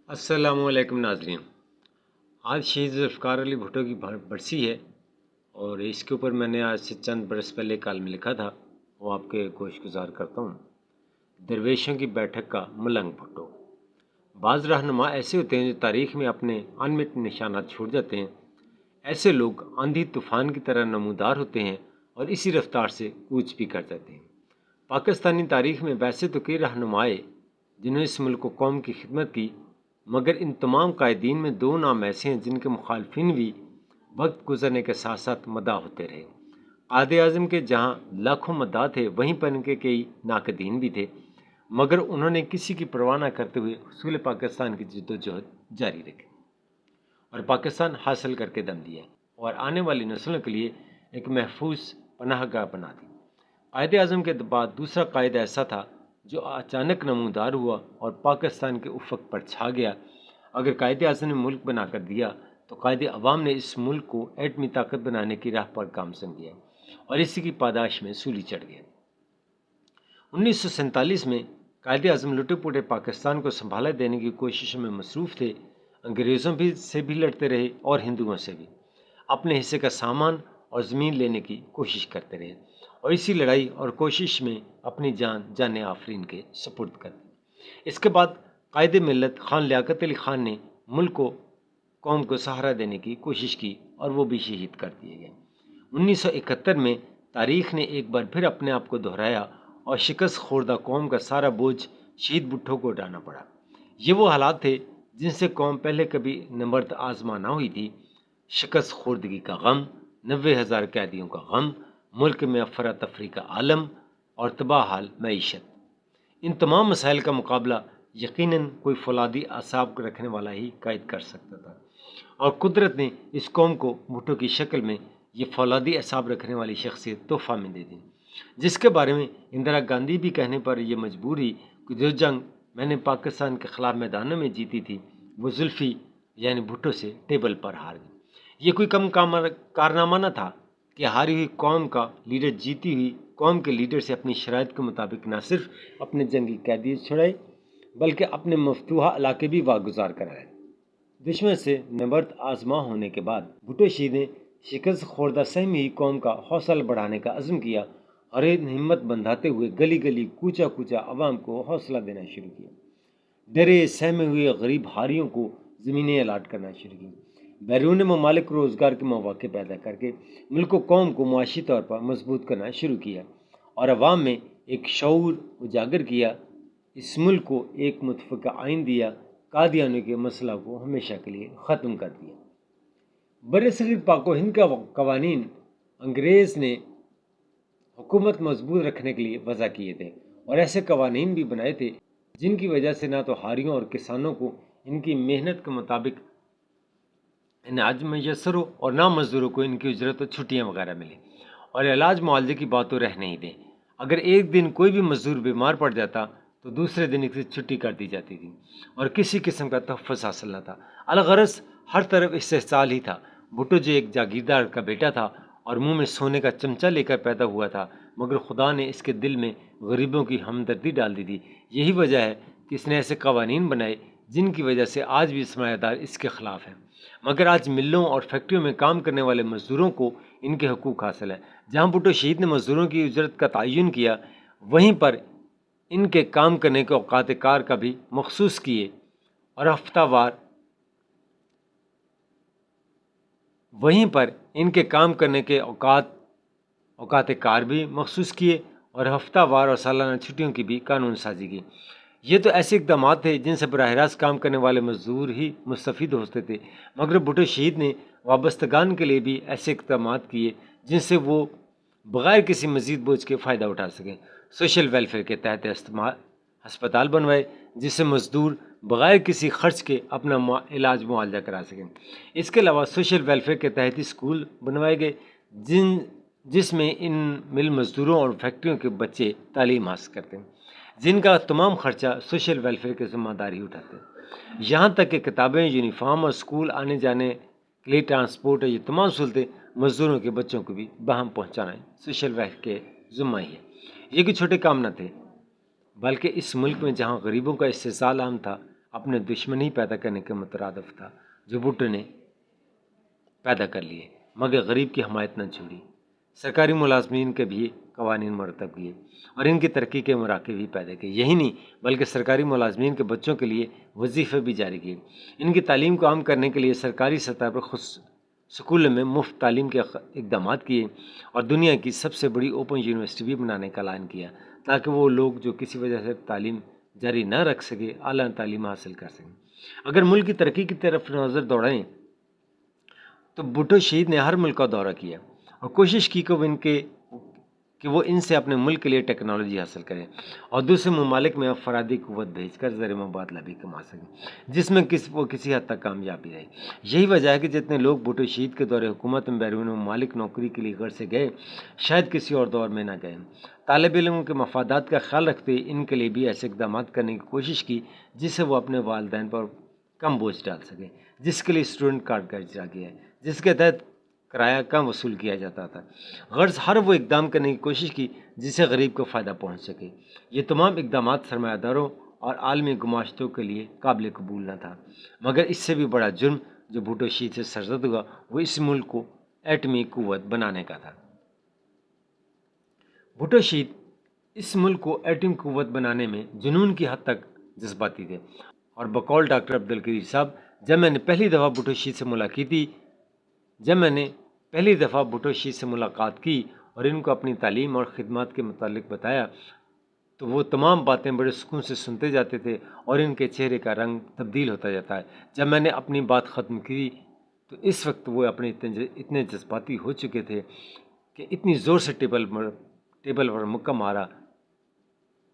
السلام علیکم ناظرین۔ آج شہید ذوالفقار علی بھٹو کی برسی ہے اور اس کے اوپر میں نے آج سے چند برس پہلے کالم لکھا تھا، وہ آپ کے گوش گزار کرتا ہوں۔ درویشوں کی بیٹھک کا ملنگ بھٹو۔ بعض رہنما ایسے ہوتے ہیں جو تاریخ میں اپنے انمٹ نشانات چھوڑ جاتے ہیں۔ ایسے لوگ آندھی طوفان کی طرح نمودار ہوتے ہیں اور اسی رفتار سے کوچ بھی کر جاتے ہیں۔ پاکستانی تاریخ میں ویسے تو کئی رہنمائے جنہوں نے اس ملک و قوم کی خدمت کی، مگر ان تمام قائدین میں دو نام ایسے ہیں جن کے مخالفین بھی وقت گزرنے کے ساتھ ساتھ مداح ہوتے رہے۔ قائد اعظم کے جہاں لاکھوں مداح تھے، وہیں پر ان کے کئی ناقدین بھی تھے، مگر انہوں نے کسی کی پرواہ نہ کرتے ہوئے حصول پاکستان کی جدوجہد جاری رکھی اور پاکستان حاصل کر کے دم دیا اور آنے والی نسلوں کے لیے ایک محفوظ پناہ گاہ بنا دی۔ قائد اعظم کے بعد دوسرا قائد ایسا تھا جو اچانک نمودار ہوا اور پاکستان کے افق پر چھا گیا۔ اگر قائد اعظم نے ملک بنا کر دیا تو قائد عوام نے اس ملک کو ایٹمی طاقت بنانے کی راہ پر گامزن کیا اور اسی کی پاداش میں سولی چڑھ گیا۔ 1947 میں قائد اعظم لٹے پوٹے پاکستان کو سنبھالے دینے کی کوششوں میں مصروف تھے۔ انگریزوں سے بھی لڑتے رہے اور ہندوؤں سے بھی، اپنے حصے کا سامان اور زمین لینے کی کوشش کرتے رہے اور اسی لڑائی اور کوشش میں اپنی جان آفرین کے سپرد کر دی۔ اس کے بعد قائد ملت خان لیاقت علی خان نے ملک کو قوم کو سہارا دینے کی کوشش کی اور وہ بھی شہید کر دیے گئے۔ 1971 میں تاریخ نے ایک بار پھر اپنے آپ کو دہرایا اور شکست خوردہ قوم کا سارا بوجھ شہید بھٹو کو اٹھانا پڑا۔ یہ وہ حالات تھے جن سے قوم پہلے کبھی نبرد آزما نہ ہوئی تھی۔ شکست خوردگی کا غم، 90,000 قیدیوں کا غم، ملک میں افراتفری کا عالم اور تباہ حال معیشت، ان تمام مسائل کا مقابلہ یقیناً کوئی فولادی اعصاب رکھنے والا ہی قائد کر سکتا تھا، اور قدرت نے اس قوم کو بھٹو کی شکل میں یہ فولادی اعصاب رکھنے والی شخصیت تحفہ میں دے دی، جس کے بارے میں اندرا گاندھی بھی کہنے پر یہ مجبور ہوئی کہ جو جنگ میں نے پاکستان کے خلاف میدانوں میں جیتی تھی وہ زلفی یعنی بھٹو سے ٹیبل پر ہار گئی۔ یہ کوئی کم کارنامہ نہ تھا کہ ہاری ہوئی قوم کا لیڈر جیتی ہوئی قوم کے لیڈر سے اپنی شرائط کے مطابق نہ صرف اپنے جنگی قیدی چھڑائے بلکہ اپنے مفتوحہ علاقے بھی واگزار کرائے۔ دشمن سے نبرد آزما ہونے کے بعد بھٹو شہید نے شکست خوردہ سہمی ہوئی قوم کا حوصلہ بڑھانے کا عزم کیا اور ہمت بندھاتے ہوئے گلی گلی کوچا کوچا عوام کو حوصلہ دینا شروع کیا۔ ڈرے سہمے ہوئے غریب ہاریوں کو زمینیں الاٹ کرنا شروع کی۔ بیرون ممالک روزگار کے مواقع پیدا کر کے ملک و قوم کو معاشی طور پر مضبوط کرنا شروع کیا اور عوام میں ایک شعور اجاگر کیا۔ اس ملک کو ایک متفقہ آئین دیا، قادیانیوں کے مسئلہ کو ہمیشہ کے لیے ختم کر دیا۔ برصغیر پاک و ہند کا قوانین انگریز نے حکومت مضبوط رکھنے کے لیے وضع کیے تھے اور ایسے قوانین بھی بنائے تھے جن کی وجہ سے نہ تو ہاریوں اور کسانوں کو ان کی محنت کے مطابق اناج میسر ہو اور نہ مزدوروں کو ان کی اجرت اور چھٹیاں وغیرہ ملیں، اور علاج معالجے کی بات تو رہ نہیں دیں۔ اگر ایک دن کوئی بھی مزدور بیمار پڑ جاتا تو دوسرے دن اسے چھٹی کر دی جاتی تھی اور کسی قسم کا تحفظ حاصل نہ تھا۔ الغرض ہر طرف استحصال ہی تھا۔ بھٹو جو ایک جاگیردار کا بیٹا تھا اور منہ میں سونے کا چمچہ لے کر پیدا ہوا تھا، مگر خدا نے اس کے دل میں غریبوں کی ہمدردی ڈال دی تھی۔ یہی وجہ ہے کہ اس نے ایسے قوانین بنائے جن کی وجہ سے آج بھی سرمایہ دار اس کے خلاف ہیں، مگر آج ملوں اور فیکٹریوں میں کام کرنے والے مزدوروں کو ان کے حقوق حاصل ہے۔ جہاں بھٹو شہید نے مزدوروں کی اجرت کا تعین کیا، وہیں پر ان کے کام کرنے کے اوقات کار کا بھی مخصوص کیے اور ہفتہ وار وہیں پر ان کے کام کرنے کے اوقات کار بھی مخصوص کیے اور ہفتہ وار اور سالانہ چھٹیوں کی بھی قانون سازی کی۔ یہ تو ایسے اقدامات تھے جن سے براہ راست کام کرنے والے مزدور ہی مستفید ہوتے تھے، مگر بھٹو شہید نے وابستگان کے لیے بھی ایسے اقدامات کیے جن سے وہ بغیر کسی مزید بوجھ کے فائدہ اٹھا سکیں۔ سوشل ویلفیئر کے تحت ہسپتال بنوائے جس سے مزدور بغیر کسی خرچ کے اپنا علاج معالجہ کرا سکیں۔ اس کے علاوہ سوشل ویلفیئر کے تحت اسکول بنوائے گئے جس میں ان مل مزدوروں اور فیکٹریوں کے بچے تعلیم حاصل کرتے ہیں، جن کا تمام خرچہ سوشل ویلفیئر کے ذمہ داری اٹھاتے ہیں۔ یہاں تک کہ کتابیں، یونیفارم اور اسکول آنے جانے کے لیے ٹرانسپورٹ اور یہ تمام سہولتیں مزدوروں کے بچوں کو بھی بہم پہنچانا سوشل ویلفیئر کے ذمہ ہی ہے۔ یہ کوئی چھوٹے کام نہ تھے، بلکہ اس ملک میں جہاں غریبوں کا استحصال عام تھا، اپنے دشمنی پیدا کرنے کے مترادف تھا جو بھٹو نے پیدا کر لیے، مگر غریب کی حمایت نہ چھوڑی۔ سرکاری ملازمین کے بھی قوانین مرتب کیے اور ان کی ترقی کے مراکز بھی پیدا کیے۔ یہی نہیں بلکہ سرکاری ملازمین کے بچوں کے لیے وظیفے بھی جاری کیے۔ ان کی تعلیم کو عام کرنے کے لیے سرکاری سطح پر خود سکولوں میں مفت تعلیم کے اقدامات کیے اور دنیا کی سب سے بڑی اوپن یونیورسٹی بھی بنانے کا اعلان کیا تاکہ وہ لوگ جو کسی وجہ سے تعلیم جاری نہ رکھ سکے اعلیٰ تعلیم حاصل کر سکیں۔ اگر ملک کی ترقی کی طرف نظر دوڑائیں تو بھٹو شہید نے ہر ملک کا دورہ کیا اور کوشش کی کہ وہ ان سے اپنے ملک کے لیے ٹیکنالوجی حاصل کریں اور دوسرے ممالک میں افرادی قوت بھیج کر زر مبادلہ بھی کما سکیں، جس میں وہ کسی حد تک کامیابی رہے۔ یہی وجہ ہے کہ جتنے لوگ بھٹو شہید کے دور حکومت میں بیرون ممالک نوکری کے لیے گھر سے گئے شاید کسی اور دور میں نہ گئے۔ طالب علموں کے مفادات کا خیال رکھتے ان کے لیے بھی ایسے اقدامات کرنے کی کوشش کی جس سے وہ اپنے والدین پر کم بوجھ ڈال سکیں، جس کے لیے اسٹوڈنٹ کارڈ کا اجرا کیا ہے جس کے تحت کرایہ کم وصول کیا جاتا تھا۔ غرض ہر وہ اقدام کرنے کی کوشش کی جس سے غریب کو فائدہ پہنچ سکے۔ یہ تمام اقدامات سرمایہ داروں اور عالمی گماشتوں کے لیے قابل قبول نہ تھا، مگر اس سے بھی بڑا جرم جو بھٹو شہید سے سرزد ہوا وہ اس ملک کو ایٹمی قوت بنانے کا تھا۔ بھٹو شہید اس ملک کو ایٹمی قوت بنانے میں جنون کی حد تک جذباتی تھے اور بقول ڈاکٹر عبدالقدیر صاحب جب میں نے پہلی دفعہ بھٹو شہید سے ملاقات کی اور ان کو اپنی تعلیم اور خدمات کے متعلق بتایا تو وہ تمام باتیں بڑے سکون سے سنتے جاتے تھے اور ان کے چہرے کا رنگ تبدیل ہوتا جاتا ہے۔ جب میں نے اپنی بات ختم کی تو اس وقت وہ اپنے اتنے جذباتی ہو چکے تھے کہ اتنی زور سے ٹیبل پر مکہ مارا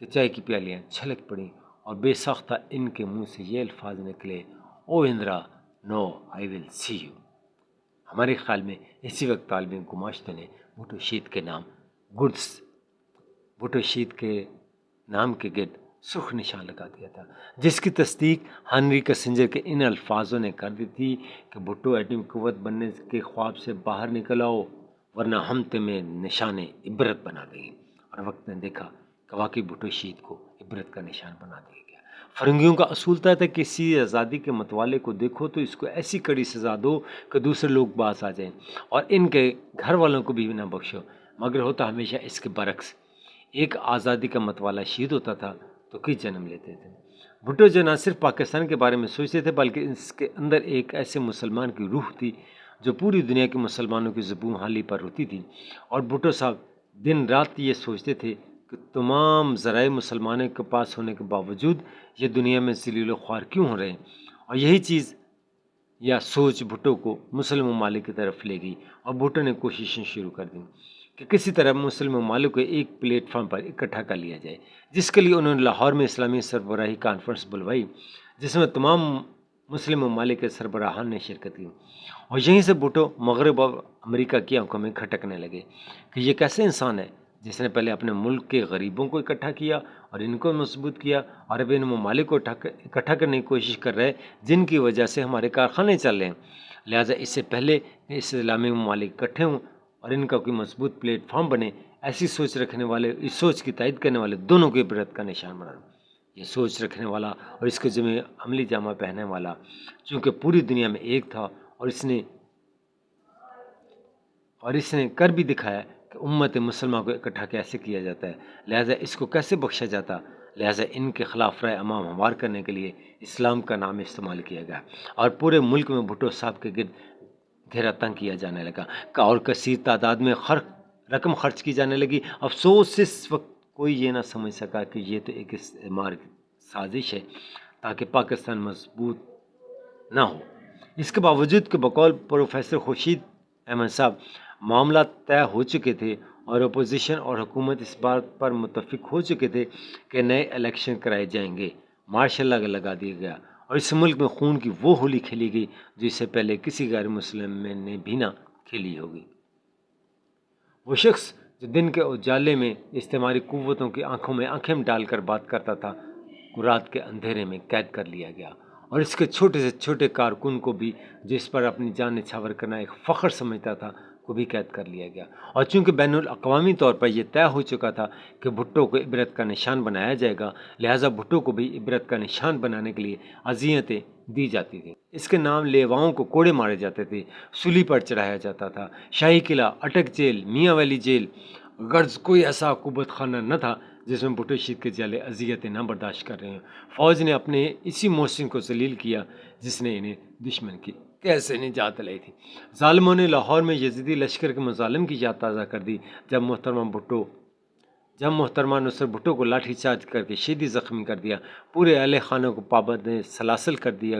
کہ چائے کی پیالیاں چھلک پڑیں اور بے ساختہ ان کے منہ سے یہ الفاظ نکلے، او اندرا نو آئی ول سی یو۔ ہمارے خیال میں اسی وقت طالب گماشتہ نے بھٹو شہید کے نام کے گرد سرخ نشان لگا دیا تھا، جس کی تصدیق ہنری کسنجر کے ان الفاظوں نے کر دی تھی کہ بھٹو ایٹمی قوت بننے کے خواب سے باہر نکل آؤ ورنہ ہم تمہیں نشان عبرت بنا دیں گے۔ اور وقت نے دیکھا کہ واقعی بھٹو شہید کو عبرت کا نشان بنا دیا گیا۔ فرنگیوں کا اصول تھا کہ کسی آزادی کے متوالے کو دیکھو تو اس کو ایسی کڑی سزا دو کہ دوسرے لوگ باز آ جائیں اور ان کے گھر والوں کو بھی نہ بخشو، مگر ہوتا ہمیشہ اس کے برعکس۔ ایک آزادی کا متوالا شہید ہوتا تھا تو کئی جنم لیتے تھے۔ بھٹو جو نہ صرف پاکستان کے بارے میں سوچتے تھے بلکہ اس کے اندر ایک ایسے مسلمان کی روح تھی جو پوری دنیا کے مسلمانوں کی زبوں حالی پر ہوتی تھی، اور بھٹو صاحب دن رات یہ سوچتے تھے کہ تمام ذرائع مسلمانوں کے پاس ہونے کے باوجود یہ دنیا میں ذلیل و خوار کیوں ہو رہے ہیں، اور یہی چیز یا سوچ بھٹو کو مسلم ممالک کی طرف لے گئی اور بھٹو نے کوششیں شروع کر دیں کہ کسی طرح مسلم ممالک کو ایک پلیٹ فارم پر اکٹھا کر لیا جائے، جس کے لیے انہوں نے لاہور میں اسلامی سربراہی کانفرنس بلوائی جس میں تمام مسلم ممالک کے سربراہان نے شرکت کی، اور یہیں سے بھٹو مغرب اور امریکہ کی آنکھوں میں کھٹکنے لگے کہ یہ کیسے انسان ہے جس نے پہلے اپنے ملک کے غریبوں کو اکٹھا کیا اور ان کو مضبوط کیا اور اب ان ممالک کو اکٹھا کرنے کی کوشش کر رہے جن کی وجہ سے ہمارے کارخانے چل رہے ہیں۔ لہٰذا اس سے پہلے اس اسلامی ممالک اکٹھے ہوں اور ان کا کوئی مضبوط پلیٹ فارم بنے، ایسی سوچ رکھنے والے، اس سوچ کی تائید کرنے والے دونوں کی عبرت کا نشان بنا۔ یہ سوچ رکھنے والا اور اس کے ذمہ عملی جامہ پہننے والا چونکہ پوری دنیا میں ایک تھا اور اس نے کر بھی دکھایا کہ امت مسلمہ کو اکٹھا کیسے کیا جاتا ہے، لہٰذا اس کو کیسے بخشا جاتا، لہٰذا ان کے خلاف رائے عوام ہموار کرنے کے لیے اسلام کا نام استعمال کیا گیا اور پورے ملک میں بھٹو صاحب کے گرد گھیرا تنگ کیا جانے لگا اور کثیر تعداد میں رقم خرچ کی جانے لگی۔ افسوس اس وقت کوئی یہ نہ سمجھ سکا کہ یہ تو ایک استعمار کی سازش ہے تاکہ پاکستان مضبوط نہ ہو۔ اس کے باوجود کہ بقول پروفیسر خورشید احمد صاحب معاملات طے ہو چکے تھے اور اپوزیشن اور حکومت اس بات پر متفق ہو چکے تھے کہ نئے الیکشن کرائے جائیں گے، مارشل لا لگا دیا گیا اور اس ملک میں خون کی وہ ہولی کھیلی گئی جو اس سے پہلے کسی غیر مسلم نے بھی نہ کھیلی ہوگی۔ وہ شخص جو دن کے اجالے میں استعماری قوتوں کی آنکھوں میں آنکھیں ڈال کر بات کرتا تھا کو رات کے اندھیرے میں قید کر لیا گیا، اور اس کے چھوٹے سے چھوٹے کارکن کو بھی جو اس پر اپنی جان نچھاور کرنا ایک فخر سمجھتا تھا کو بھی قید کر لیا گیا، اور چونکہ بین الاقوامی طور پر یہ طے ہو چکا تھا کہ بھٹو کو عبرت کا نشان بنایا جائے گا، لہٰذا بھٹو کو بھی عبرت کا نشان بنانے کے لیے اذیتیں دی جاتی تھیں۔ اس کے نام لیواؤں کو کوڑے مارے جاتے تھے، سولی پر چڑھایا جاتا تھا۔ شاہی قلعہ، اٹک جیل، میاں والی جیل، غرض کوئی ایسا عقوبت خانہ نہ تھا جس میں بھٹو شید کے جیلے اذیتیں نہ برداشت کر رہے ہیں۔ فوج نے اپنے اسی محسن کو ذلیل کیا جس نے انہیں دشمن کی کیسے نجات دلائی تھی۔ ظالموں نے لاہور میں یزیدی لشکر کے مظالم کی یاد تازہ کر دی جب محترمہ نصرت بھٹو کو لاٹھی چارج کر کے شدید زخمی کر دیا، پورے اہل خانہ کو پابند سلاسل کر دیا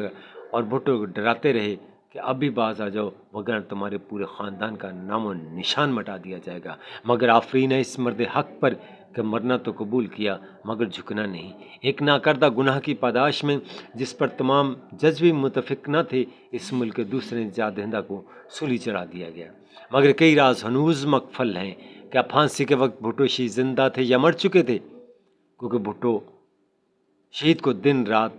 اور بھٹو کو ڈراتے رہے کہ اب بھی باز آ جاؤ وگرنہ تمہارے پورے خاندان کا نام و نشان مٹا دیا جائے گا۔ مگر آفرین ہے اس مرد حق پر کہ مرنا تو قبول کیا مگر جھکنا نہیں۔ ایک ناکردہ گناہ کی پاداش میں جس پر تمام جج بھی متفق نہ تھے، اس ملک کے دوسرے نجات دہندہ کو سولی چڑھا دیا گیا۔ مگر کئی راز ہنوز مقفل ہیں۔ کیا پھانسی کے وقت بھٹو شہید زندہ تھے یا مر چکے تھے؟ کیونکہ بھٹو شہید کو دن رات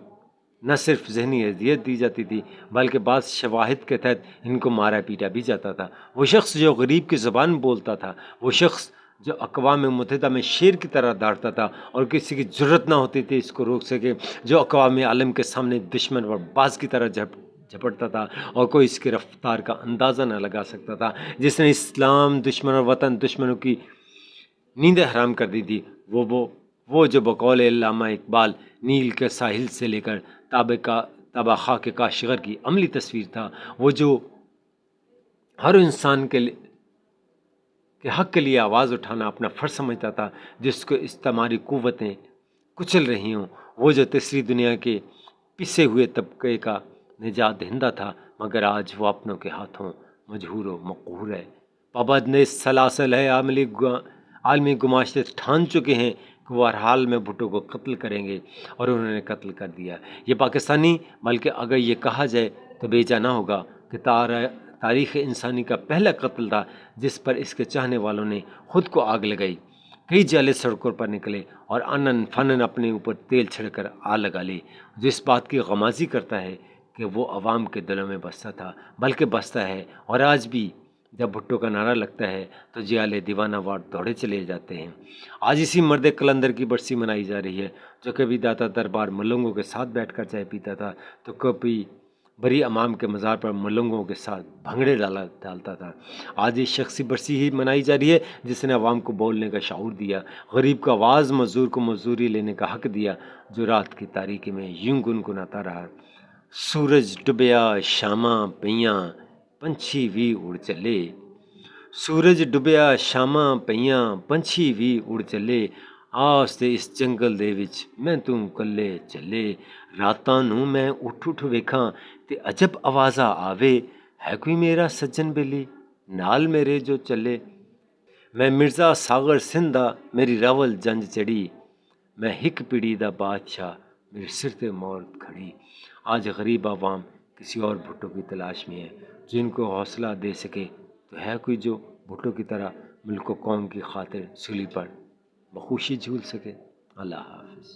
نہ صرف ذہنی اذیت دی جاتی تھی بلکہ بعض شواہد کے تحت ان کو مارا پیٹا بھی جاتا تھا۔ وہ شخص جو غریب کی زبان بولتا تھا، وہ شخص جو اقوام متحدہ میں شیر کی طرح داڑتا تھا اور کسی کی جرت نہ ہوتی تھی اس کو روک سکے، جو اقوام عالم کے سامنے دشمن اور باز کی طرح جھپٹتا تھا اور کوئی اس کی رفتار کا اندازہ نہ لگا سکتا تھا، جس نے اسلام دشمن اور وطن دشمنوں کی نیند حرام کر دی تھی، وہ جو بقول علامہ اقبال نیل کے ساحل سے لے کر تابہ خاک کاشغر کی عملی تصویر تھا، وہ جو ہر انسان کے حق کے لیے آواز اٹھانا اپنا فرض سمجھتا تھا، جس کو استعماری قوتیں کچل رہی ہوں، وہ جو تیسری دنیا کے پسے ہوئے طبقے کا نجات دہندہ تھا مگر آج وہ اپنوں کے ہاتھوں مجہور و مقہور ہے۔ پابند سلاسل ہے، عالمی گماشتے ٹھان چکے ہیں کہ وہ ہر حال میں بھٹو کو قتل کریں گے اور انہوں نے قتل کر دیا۔ یہ پاکستانی بلکہ اگر یہ کہا جائے تو بیجا نہ ہوگا کہ تاریخ انسانی کا پہلا قتل تھا جس پر اس کے چاہنے والوں نے خود کو آگ لگائی۔ کئی جالے سڑکوں پر نکلے اور انن فنن اپنے اوپر تیل چھڑک کر آگ لگا لی، جو اس بات کی غمازی کرتا ہے کہ وہ عوام کے دلوں میں بستا تھا بلکہ بستا ہے، اور آج بھی جب بھٹو کا نعرہ لگتا ہے تو جیالے دیوانہ وار دوڑے چلے جاتے ہیں۔ آج اسی مرد قلندر کی برسی منائی جا رہی ہے جو کبھی داتا دربار ملنگوں کے ساتھ بیٹھ کر چائے پیتا تھا تو کبھی بری امام کے مزار پر ملنگوں کے ساتھ بھنگڑے ڈالتا تھا۔ آج یہ شخصی برسی ہی منائی جا رہی ہے جس نے عوام کو بولنے کا شعور دیا، غریب کو آواز، مزدور کو مزدوری لینے کا حق دیا، جو رات کی تاریکی میں یوں گنگناتا رہا: سورج ڈبیا شاماں پیاں پنچھی وی اڑ چلے، سورج ڈبیا شاماں پیاں پنچھی وی اڑ چلے، آس تے اس جنگل دے وچ میں توں کلے چلے، راتاں نوں میں اٹھ ویکھاں تے عجب آوازاں آوے، ہے کوئی میرا سجن بیلی نال میرے جو چلے، میں مرزا ساغر سندھ دا میری راول جنج چڑھی، میں ہک پیڑی دا بادشاہ میرے سر تے موت کھڑی۔ آج غریب عوام کسی اور بھٹو کی تلاش میں ہے جو ان کو حوصلہ دے سکے، تو ہے کوئی جو بھٹو کی طرح ملک و قوم کی خاطر سولی پر بخوشی جھول سکے؟ اللہ حافظ۔